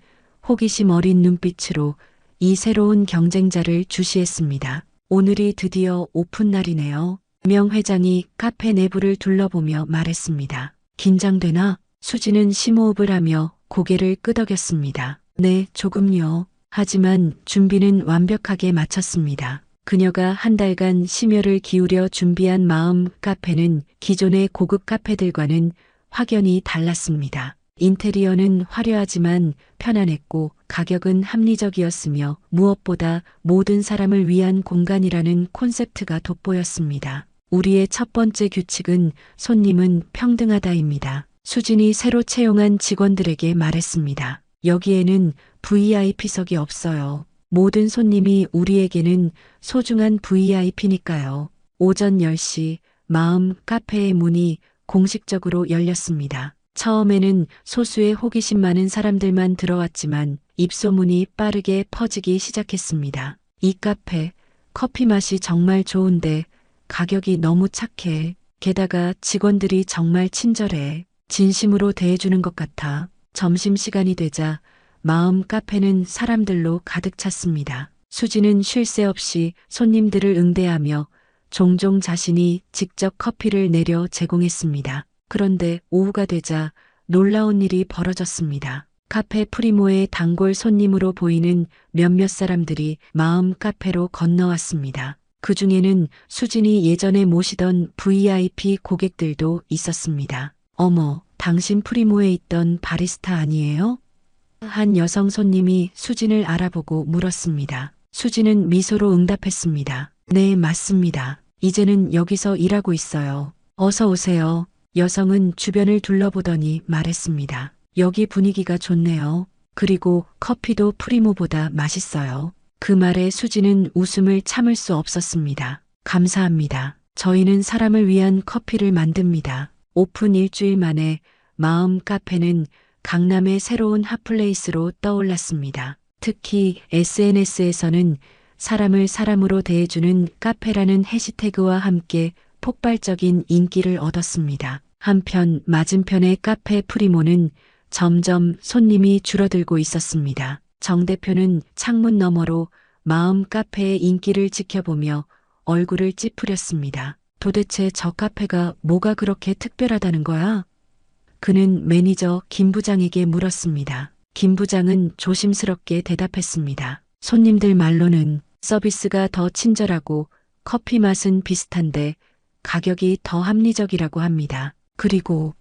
호기심 어린 눈빛으로 이 새로운 경쟁자를 주시했습니다. 오늘이 드디어 오픈 날이네요. 명 회장이 카페 내부를 둘러보며 말했습니다. 긴장되나? 수지는 심호흡을 하며 고개를 끄덕였습니다. 네, 조금요. 하지만 준비는 완벽하게 마쳤습니다. 그녀가 한 달간 심혈을 기울여 준비한 마음 카페는 기존의 고급 카페들과는 확연히 달랐습니다. 인테리어는 화려하지만 편안했고 가격은 합리적이었으며 무엇보다 모든 사람을 위한 공간이라는 콘셉트가 돋보였습니다. 우리의 첫 번째 규칙은 손님은 평등하다입니다. 수진이 새로 채용한 직원들에게 말했습니다. 여기에는 VIP석이 없어요. 모든 손님이 우리에게는 소중한 VIP니까요. 오전 10시 마음 카페의 문이 공식적으로 열렸습니다. 처음에는 소수의 호기심 많은 사람들만 들어왔지만 입소문이 빠르게 퍼지기 시작했습니다. 이 카페, 커피 맛이 정말 좋은데 가격이 너무 착해. 게다가 직원들이 정말 친절해. 진심으로 대해주는 것 같아. 점심시간이 되자 마음 카페는 사람들로 가득 찼습니다. 수지는 쉴 새 없이 손님들을 응대하며 종종 자신이 직접 커피를 내려 제공했습니다. 그런데 오후가 되자 놀라운 일이 벌어졌습니다. 카페 프리모의 단골 손님으로 보이는 몇몇 사람들이 마음 카페로 건너왔습니다. 그 중에는 수진이 예전에 모시던 VIP 고객들도 있었습니다. 어머, 당신 프리모에 있던 바리스타 아니에요? 한 여성 손님이 수진을 알아보고 물었습니다. 수진은 미소로 응답했습니다. 네, 맞습니다. 이제는 여기서 일하고 있어요. 어서 오세요. 여성은 주변을 둘러보더니 말했습니다. 여기 분위기가 좋네요. 그리고 커피도 프리모보다 맛있어요. 그 말에 수지는 웃음을 참을 수 없었습니다. 감사합니다. 저희는 사람을 위한 커피를 만듭니다. 오픈 일주일 만에 마음 카페는 강남의 새로운 핫플레이스로 떠올랐습니다. 특히 SNS에서는 사람을 사람으로 대해주는 카페라는 해시태그와 함께 폭발적인 인기를 얻었습니다. 한편 맞은편의 카페 프리모는 점점 손님이 줄어들고 있었습니다. 정 대표는 창문 너머로 마음 카페의 인기를 지켜보며 얼굴을 찌푸렸습니다. 도대체 저 카페가 뭐가 그렇게 특별하다는 거야? 그는 매니저 김 부장에게 물었습니다. 김 부장은 조심스럽게 대답했습니다. 손님들 말로는 서비스가 더 친절하고 커피 맛은 비슷한데 가격이 더 합리적이라고 합니다. 그리고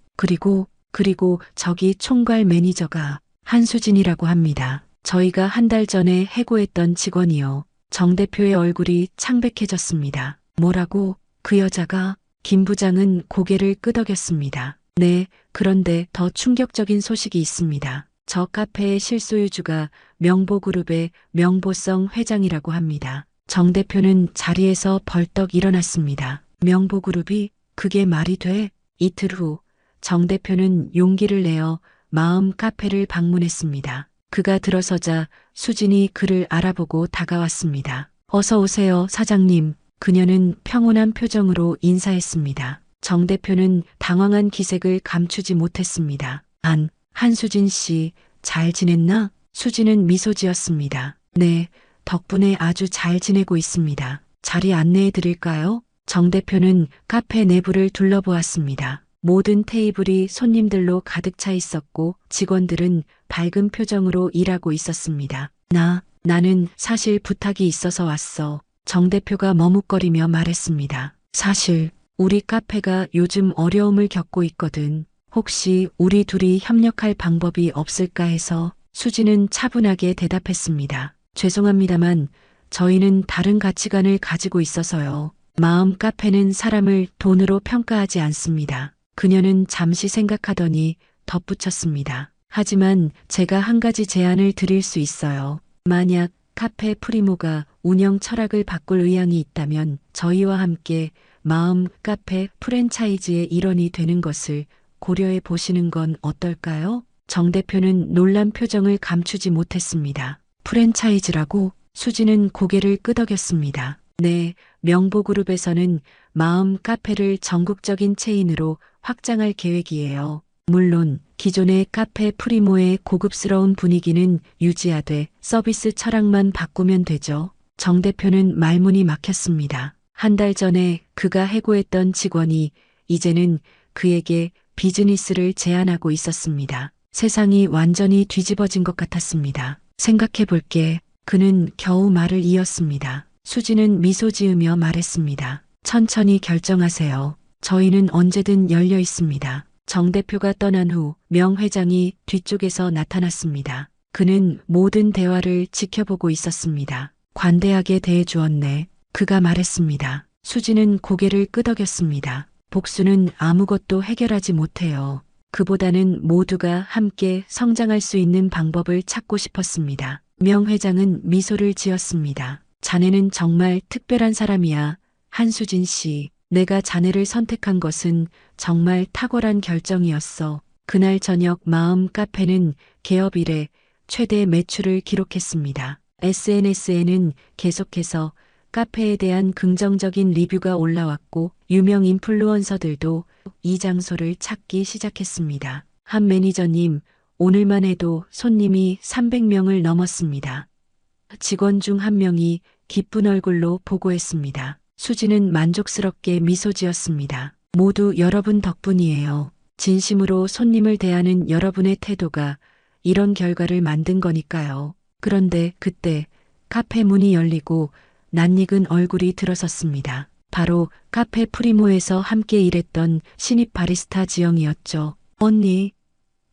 저기 총괄 매니저가 한수진이라고 합니다. 저희가 한 달 전에 해고했던 직원이요. 정 대표의 얼굴이 창백해졌습니다. 뭐라고? 그 여자가? 김 부장은 고개를 끄덕였습니다. 네, 그런데 더 충격적인 소식이 있습니다. 저 카페의 실소유주가 명보그룹의 명보성 회장이라고 합니다. 정 대표는 자리에서 벌떡 일어났습니다. 명보그룹이? 그게 말이 돼? 이틀 후 정 대표는 용기를 내어 마음 카페를 방문했습니다. 그가 들어서자 수진이 그를 알아보고 다가왔습니다. 어서 오세요, 사장님. 그녀는 평온한 표정으로 인사했습니다. 정 대표는 당황한 기색을 감추지 못했습니다. 한수진 씨, 잘 지냈나? 수진은 미소 지었습니다. 네, 덕분에 아주 잘 지내고 있습니다. 자리 안내해 드릴까요? 정 대표는 카페 내부를 둘러보았습니다. 모든 테이블이 손님들로 가득 차 있었고 직원들은 밝은 표정으로 일하고 있었습니다. 나는 사실 부탁이 있어서 왔어. 정 대표가 머뭇거리며 말했습니다. 사실 우리 카페가 요즘 어려움을 겪고 있거든. 혹시 우리 둘이 협력할 방법이 없을까 해서. 수진은 차분하게 대답했습니다. 죄송합니다만 저희는 다른 가치관을 가지고 있어서요. 마음 카페는 사람을 돈으로 평가하지 않습니다. 그녀는 잠시 생각하더니 덧붙였습니다. 하지만 제가 한 가지 제안을 드릴 수 있어요. 만약 카페 프리모가 운영 철학을 바꿀 의향이 있다면 저희와 함께 마음 카페 프랜차이즈의 일원이 되는 것을 고려해 보시는 건 어떨까요? 정 대표는 놀란 표정을 감추지 못했습니다. 프랜차이즈라고? 수진은 고개를 끄덕였습니다. 네, 명보그룹에서는 마음 카페를 전국적인 체인으로 확장할 계획이에요. 물론 기존의 카페 프리모의 고급스러운 분위기는 유지하되 서비스 철학만 바꾸면 되죠. 정 대표는 말문이 막혔습니다. 한 달 전에 그가 해고했던 직원이 이제는 그에게 비즈니스를 제안하고 있었습니다. 세상이 완전히 뒤집어진 것 같았습니다. 생각해 볼게. 그는 겨우 말을 이었습니다. 수진은 미소 지으며 말했습니다. 천천히 결정하세요. 저희는 언제든 열려 있습니다. 정 대표가 떠난 후 명 회장이 뒤쪽에서 나타났습니다. 그는 모든 대화를 지켜보고 있었습니다. 관대하게 대해주었네. 그가 말했습니다. 수진은 고개를 끄덕였습니다. 복수는 아무것도 해결하지 못해요. 그보다는 모두가 함께 성장할 수 있는 방법을 찾고 싶었습니다. 명 회장은 미소를 지었습니다. 자네는 정말 특별한 사람이야. 한수진 씨, 내가 자네를 선택한 것은 정말 탁월한 결정이었어. 그날 저녁 마음 카페는 개업 이래 최대 매출을 기록했습니다. SNS에는 계속해서 카페에 대한 긍정적인 리뷰가 올라왔고 유명 인플루언서들도 이 장소를 찾기 시작했습니다. 한 매니저님, 오늘만 해도 손님이 300명을 넘었습니다. 직원 중 한 명이 기쁜 얼굴로 보고했습니다. 수진은 만족스럽게 미소 지었습니다. 모두 여러분 덕분이에요. 진심으로 손님을 대하는 여러분의 태도가 이런 결과를 만든 거니까요. 그런데 그때 카페 문이 열리고 낯익은 얼굴이 들어섰습니다. 바로 카페 프리모에서 함께 일했던 신입 바리스타 지영이었죠. 언니.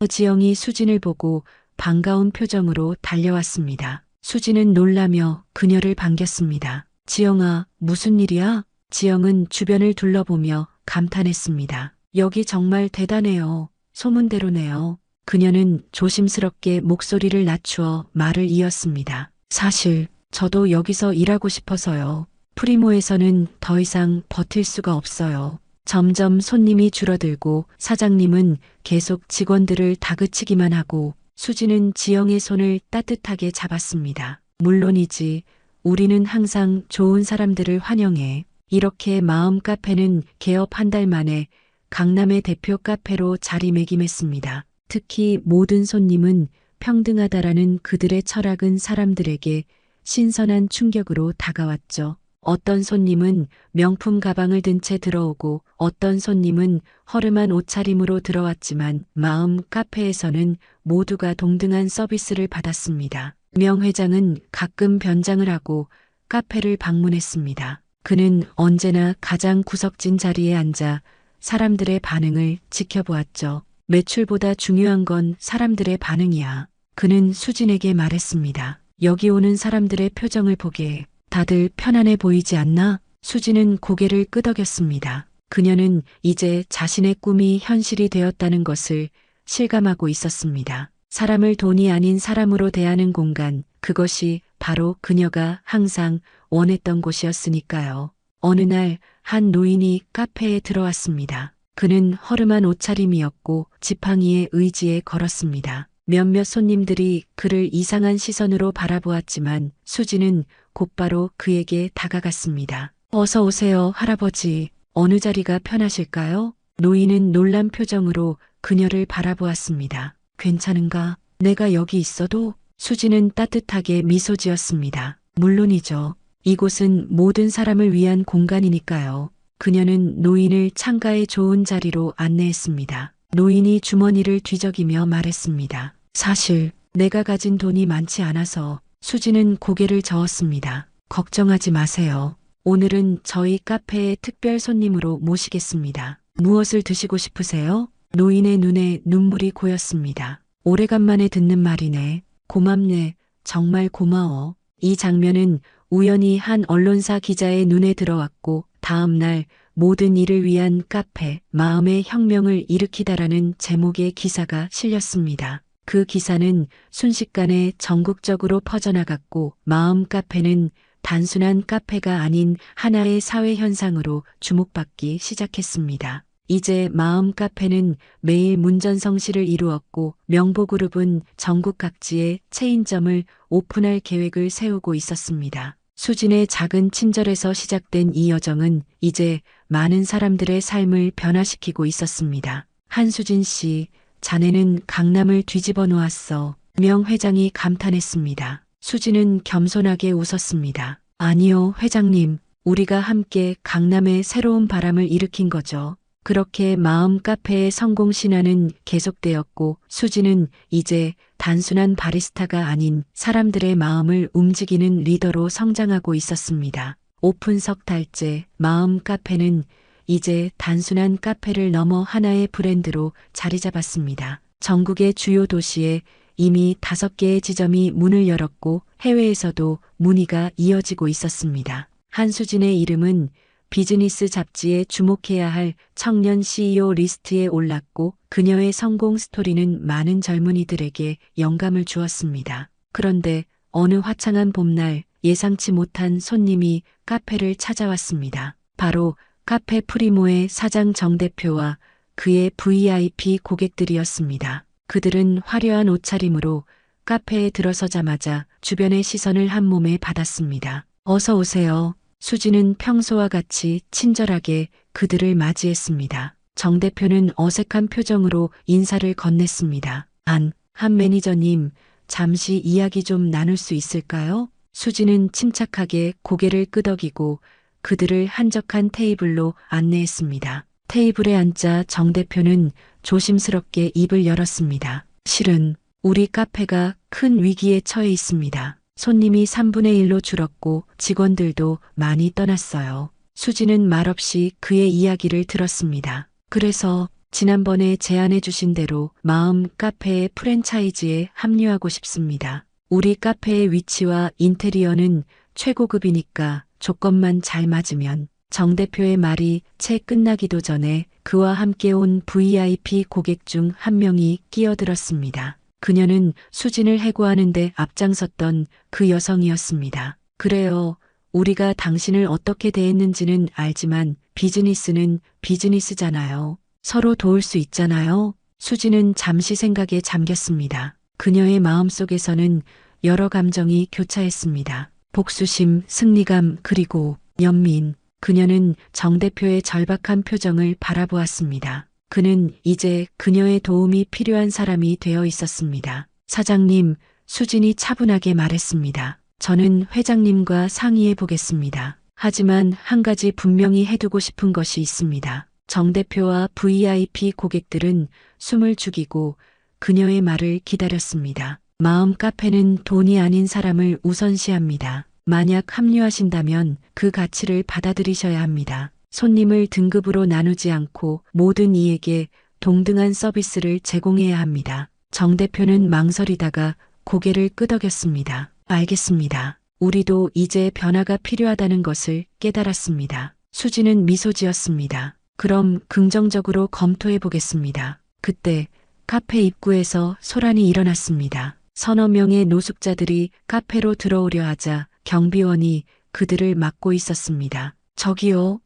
지영이 수진을 보고 반가운 표정으로 달려왔습니다. 수진은 놀라며 그녀를 반겼습니다. 지영아, 무슨 일이야? 지영은 주변을 둘러보며 감탄했습니다. 여기 정말 대단해요. 소문대로네요. 그녀는 조심스럽게 목소리를 낮추어 말을 이었습니다. 사실 저도 여기서 일하고 싶어서요. 프리모에서는 더 이상 버틸 수가 없어요. 점점 손님이 줄어들고 사장님은 계속 직원들을 다그치기만 하고 수지는 지영의 손을 따뜻하게 잡았습니다. 물론이지. 우리는 항상 좋은 사람들을 환영해. 이렇게 마음 카페는 개업 한 달 만에 강남의 대표 카페로 자리매김했습니다. 특히 모든 손님은 평등하다라는 그들의 철학은 사람들에게 신선한 충격으로 다가왔죠. 어떤 손님은 명품 가방을 든 채 들어오고 어떤 손님은 허름한 옷차림으로 들어왔지만 마음 카페에서는 모두가 동등한 서비스를 받았습니다. 명 회장은 가끔 변장을 하고 카페를 방문했습니다. 그는 언제나 가장 구석진 자리에 앉아 사람들의 반응을 지켜보았죠. 매출보다 중요한 건 사람들의 반응이야. 그는 수진에게 말했습니다. 여기 오는 사람들의 표정을 보게. 다들 편안해 보이지 않나? 수진은 고개를 끄덕였습니다. 그녀는 이제 자신의 꿈이 현실이 되었다는 것을 실감하고 있었습니다. 사람을 돈이 아닌 사람으로 대하는 공간, 그것이 바로 그녀가 항상 원했던 곳이었으니까요. 어느 날 한 노인이 카페에 들어왔습니다. 그는 허름한 옷차림이었고 지팡이에 의지에 걸었습니다. 몇몇 손님들이 그를 이상한 시선으로 바라보았지만 수지는 곧바로 그에게 다가갔습니다. 어서 오세요, 할아버지. 어느 자리가 편하실까요? 노인은 놀란 표정으로 그녀를 바라보았습니다. 괜찮은가? 내가 여기 있어도? 수지는 따뜻하게 미소 지었습니다. 물론이죠. 이곳은 모든 사람을 위한 공간이니까요. 그녀는 노인을 창가의 좋은 자리로 안내했습니다. 노인이 주머니를 뒤적이며 말했습니다. 사실 내가 가진 돈이 많지 않아서. 수지는 고개를 저었습니다. 걱정하지 마세요. 오늘은 저희 카페에 특별 손님으로 모시겠습니다. 무엇을 드시고 싶으세요? 노인의 눈에 눈물이 고였습니다. 오래간만에 듣는 말이네. 고맙네. 정말 고마워. 이 장면은 우연히 한 언론사 기자의 눈에 들어왔고 다음 날 모든 일을 위한 카페, 마음의 혁명을 일으키다라는 제목의 기사가 실렸습니다. 그 기사는 순식간에 전국적으로 퍼져나갔고 마음 카페는 단순한 카페가 아닌 하나의 사회 현상으로 주목받기 시작했습니다. 이제 마음 카페는 매일 문전성시를 이루었고 명보그룹은 전국 각지에 체인점을 오픈할 계획을 세우고 있었습니다. 수진의 작은 친절에서 시작된 이 여정은 이제 많은 사람들의 삶을 변화시키고 있었습니다. 한수진 씨, 자네는 강남을 뒤집어 놓았어. 명 회장이 감탄했습니다. 수진은 겸손하게 웃었습니다. 아니요, 회장님. 우리가 함께 강남의 새로운 바람을 일으킨 거죠. 그렇게 마음 카페의 성공 신화는 계속되었고 수진은 이제 단순한 바리스타가 아닌 사람들의 마음을 움직이는 리더로 성장하고 있었습니다. 오픈 석 달째 마음 카페는 이제 단순한 카페를 넘어 하나의 브랜드로 자리 잡았습니다. 전국의 주요 도시에 이미 5개의 지점이 문을 열었고 해외에서도 문의가 이어지고 있었습니다. 한수진의 이름은 비즈니스 잡지에 주목해야 할 청년 CEO 리스트에 올랐고 그녀의 성공 스토리는 많은 젊은이들에게 영감을 주었습니다. 그런데 어느 화창한 봄날 예상치 못한 손님이 카페를 찾아왔습니다. 바로 카페 프리모의 사장 정 대표와 그의 VIP 고객들이었습니다. 그들은 화려한 옷차림으로 카페에 들어서자마자 주변의 시선을 한 몸에 받았습니다. 어서 오세요. 수지는 평소와 같이 친절하게 그들을 맞이했습니다. 정 대표는 어색한 표정으로 인사를 건넸습니다. 한 매니저님, 잠시 이야기 좀 나눌 수 있을까요? 수지는 침착하게 고개를 끄덕이고 그들을 한적한 테이블로 안내했습니다. 테이블에 앉자 정 대표는 조심스럽게 입을 열었습니다. 실은 우리 카페가 큰 위기에 처해 있습니다. 손님이 3분의 1로 줄었고 직원들도 많이 떠났어요. 수지는 말없이 그의 이야기를 들었습니다. 그래서 지난번에 제안해 주신 대로 마음 카페의 프랜차이즈에 합류하고 싶습니다. 우리 카페의 위치와 인테리어는 최고급이니까 조건만 잘 맞으면. 정 대표의 말이 채 끝나기도 전에 그와 함께 온 VIP 고객 중 한 명이 끼어들었습니다. 그녀는 수진을 해고하는 데 앞장섰던 그 여성이었습니다. 그래요. 우리가 당신을 어떻게 대했는지는 알지만 비즈니스는 비즈니스잖아요. 서로 도울 수 있잖아요. 수진은 잠시 생각에 잠겼습니다. 그녀의 마음속에서는 여러 감정이 교차했습니다. 복수심, 승리감, 그리고 연민. 그녀는 정 대표의 절박한 표정을 바라보았습니다. 그는 이제 그녀의 도움이 필요한 사람이 되어 있었습니다. 사장님, 수진이 차분하게 말했습니다. 저는 회장님과 상의해 보겠습니다. 하지만 한 가지 분명히 해두고 싶은 것이 있습니다. 정 대표와 VIP 고객들은 숨을 죽이고 그녀의 말을 기다렸습니다. 마음 카페는 돈이 아닌 사람을 우선시합니다. 만약 합류하신다면 그 가치를 받아들이셔야 합니다. 손님을 등급으로 나누지 않고 모든 이에게 동등한 서비스를 제공해야 합니다. 정 대표는 망설이다가 고개를 끄덕였습니다. 알겠습니다. 우리도 이제 변화가 필요하다는 것을 깨달았습니다. 수지는 미소 지었습니다. 그럼 긍정적으로 검토해 보겠습니다. 그때 카페 입구에서 소란이 일어났습니다. 서너 명의 노숙자들이 카페로 들어오려 하자 경비원이 그들을 막고 있었습니다. 저기요.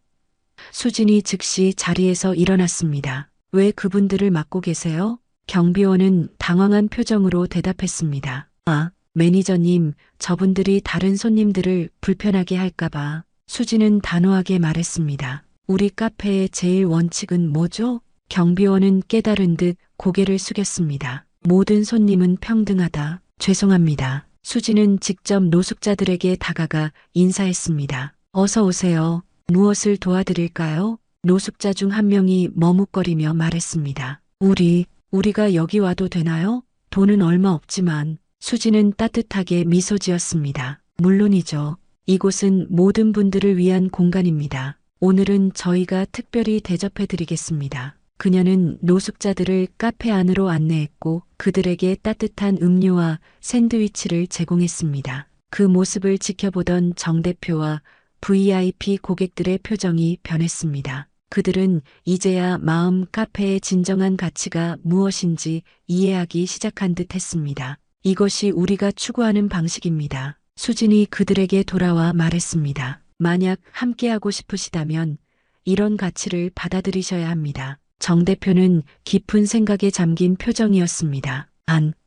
수진이 즉시 자리에서 일어났습니다. 왜 그분들을 막고 계세요? 경비원은 당황한 표정으로 대답했습니다. 매니저님, 저분들이 다른 손님들을 불편하게 할까봐. 수진은 단호하게 말했습니다. 우리 카페의 제일 원칙은 뭐죠? 경비원은 깨달은 듯 고개를 숙였습니다. 모든 손님은 평등하다. 죄송합니다. 수지는 직접 노숙자들에게 다가가 인사했습니다. 어서 오세요. 무엇을 도와드릴까요? 노숙자 중 한 명이 머뭇거리며 말했습니다. 우리가 여기 와도 되나요? 돈은 얼마 없지만. 수지는 따뜻하게 미소 지었습니다. 물론이죠. 이곳은 모든 분들을 위한 공간입니다. 오늘은 저희가 특별히 대접해 드리겠습니다. 그녀는 노숙자들을 카페 안으로 안내했고 그들에게 따뜻한 음료와 샌드위치를 제공했습니다. 그 모습을 지켜보던 정 대표와 VIP 고객들의 표정이 변했습니다. 그들은 이제야 마음 카페의 진정한 가치가 무엇인지 이해하기 시작한 듯 했습니다. 이것이 우리가 추구하는 방식입니다. 수진이 그들에게 돌아와 말했습니다. 만약 함께하고 싶으시다면 이런 가치를 받아들이셔야 합니다. 정 대표는 깊은 생각에 잠긴 표정이었습니다.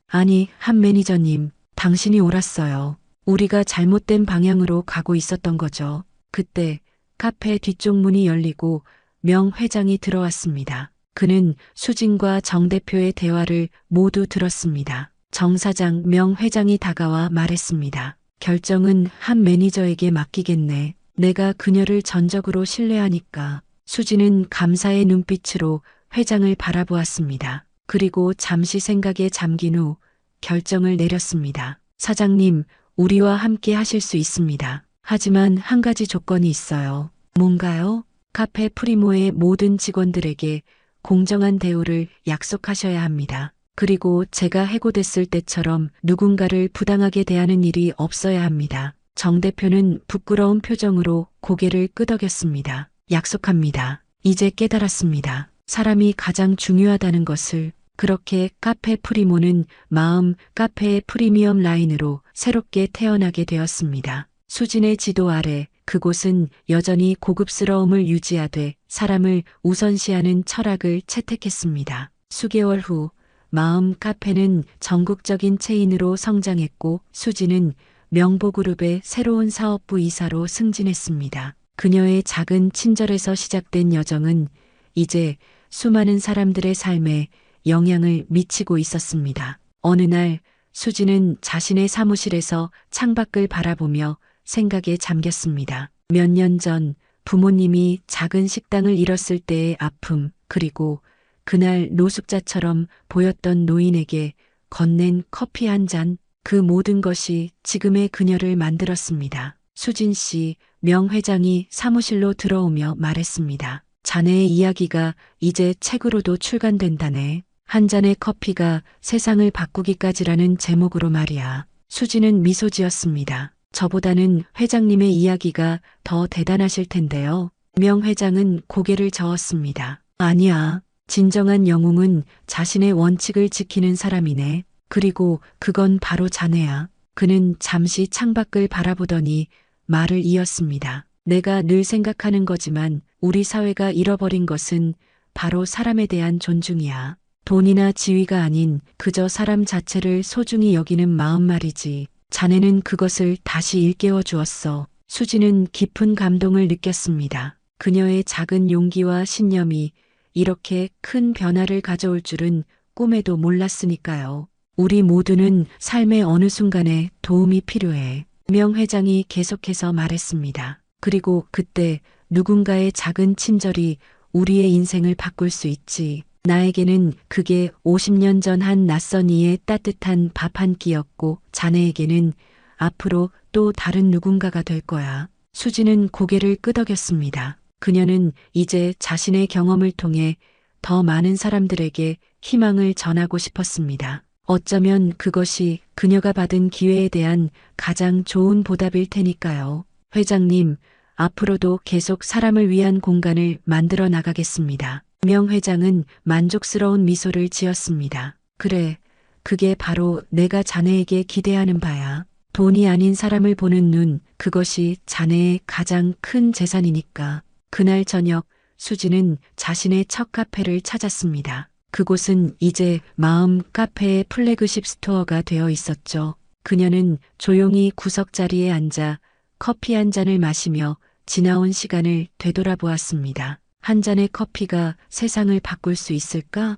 아니, 한 매니저님, 당신이 옳았어요. 우리가 잘못된 방향으로 가고 있었던 거죠. 그때 카페 뒤쪽 문이 열리고 명 회장이 들어왔습니다. 그는 수진과 정 대표의 대화를 모두 들었습니다. 정 사장, 명 회장이 다가와 말했습니다. 결정은 한 매니저에게 맡기겠네. 내가 그녀를 전적으로 신뢰하니까. 수지는 감사의 눈빛으로 회장을 바라보았습니다. 그리고 잠시 생각에 잠긴 후 결정을 내렸습니다. 사장님, 우리와 함께 하실 수 있습니다. 하지만 한 가지 조건이 있어요. 뭔가요? 카페 프리모의 모든 직원들에게 공정한 대우를 약속하셔야 합니다. 그리고 제가 해고됐을 때처럼 누군가를 부당하게 대하는 일이 없어야 합니다. 정 대표는 부끄러운 표정으로 고개를 끄덕였습니다. 약속합니다. 이제 깨달았습니다. 사람이 가장 중요하다는 것을. 그렇게 카페 프리모는 마음 카페의 프리미엄 라인으로 새롭게 태어나게 되었습니다. 수진의 지도 아래 그곳은 여전히 고급스러움을 유지하되 사람을 우선시하는 철학을 채택했습니다. 수개월 후 마음 카페는 전국적인 체인으로 성장했고 수진은 명보그룹의 새로운 사업부 이사로 승진했습니다. 그녀의 작은 친절에서 시작된 여정은 이제 수많은 사람들의 삶에 영향을 미치고 있었습니다. 어느 날 수진은 자신의 사무실에서 창밖을 바라보며 생각에 잠겼습니다. 몇 년 전 부모님이 작은 식당을 잃었을 때의 아픔, 그리고 그날 노숙자처럼 보였던 노인에게 건넨 커피 한 잔, 그 모든 것이 지금의 그녀를 만들었습니다. 수진 씨, 명 회장이 사무실로 들어오며 말했습니다. 자네의 이야기가 이제 책으로도 출간된다네. 한 잔의 커피가 세상을 바꾸기까지라는 제목으로 말이야. 수진은 미소 지었습니다. 저보다는 회장님의 이야기가 더 대단하실 텐데요. 명 회장은 고개를 저었습니다. 아니야. 진정한 영웅은 자신의 원칙을 지키는 사람이네. 그리고 그건 바로 자네야. 그는 잠시 창밖을 바라보더니 말을 이었습니다. 내가 늘 생각하는 거지만 우리 사회가 잃어버린 것은 바로 사람에 대한 존중이야. 돈이나 지위가 아닌 그저 사람 자체를 소중히 여기는 마음 말이지. 자네는 그것을 다시 일깨워 주었어. 수지는 깊은 감동을 느꼈습니다. 그녀의 작은 용기와 신념이 이렇게 큰 변화를 가져올 줄은 꿈에도 몰랐으니까요. 우리 모두는 삶의 어느 순간에 도움이 필요해. 명 회장이 계속해서 말했습니다. 그리고 그때 누군가의 작은 친절이 우리의 인생을 바꿀 수 있지. 나에게는 그게 50년 전 한 낯선 이의 따뜻한 밥 한 끼였고 자네에게는 앞으로 또 다른 누군가가 될 거야. 수지는 고개를 끄덕였습니다. 그녀는 이제 자신의 경험을 통해 더 많은 사람들에게 희망을 전하고 싶었습니다. 어쩌면 그것이 그녀가 받은 기회에 대한 가장 좋은 보답일 테니까요. 회장님, 앞으로도 계속 사람을 위한 공간을 만들어 나가겠습니다. 명 회장은 만족스러운 미소를 지었습니다. 그래, 그게 바로 내가 자네에게 기대하는 바야. 돈이 아닌 사람을 보는 눈, 그것이 자네의 가장 큰 재산이니까. 그날 저녁 수지는 자신의 첫 카페를 찾았습니다. 그곳은 이제 마음 카페의 플래그십 스토어가 되어 있었죠. 그녀는 조용히 구석자리에 앉아 커피 한 잔을 마시며 지나온 시간을 되돌아보았습니다. 한 잔의 커피가 세상을 바꿀 수 있을까?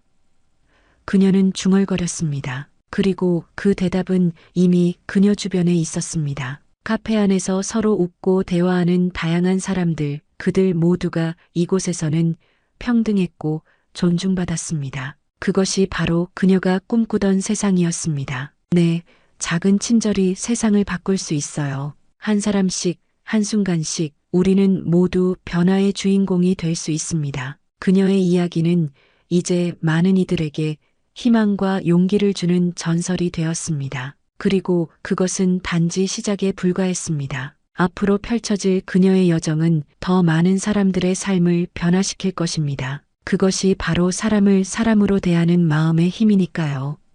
그녀는 중얼거렸습니다. 그리고 그 대답은 이미 그녀 주변에 있었습니다. 카페 안에서 서로 웃고 대화하는 다양한 사람들, 그들 모두가 이곳에서는 평등했고 존중받았습니다. 그것이 바로 그녀가 꿈꾸던 세상이었습니다. 네, 작은 친절이 세상을 바꿀 수 있어요. 한 사람씩, 한순간씩 우리는 모두 변화의 주인공이 될 수 있습니다. 그녀의 이야기는 이제 많은 이들에게 희망과 용기를 주는 전설이 되었습니다. 그리고 그것은 단지 시작에 불과했습니다. 앞으로 펼쳐질 그녀의 여정은 더 많은 사람들의 삶을 변화시킬 것입니다. 그것이 바로 사람을 사람으로 대하는 마음의 힘이니까요.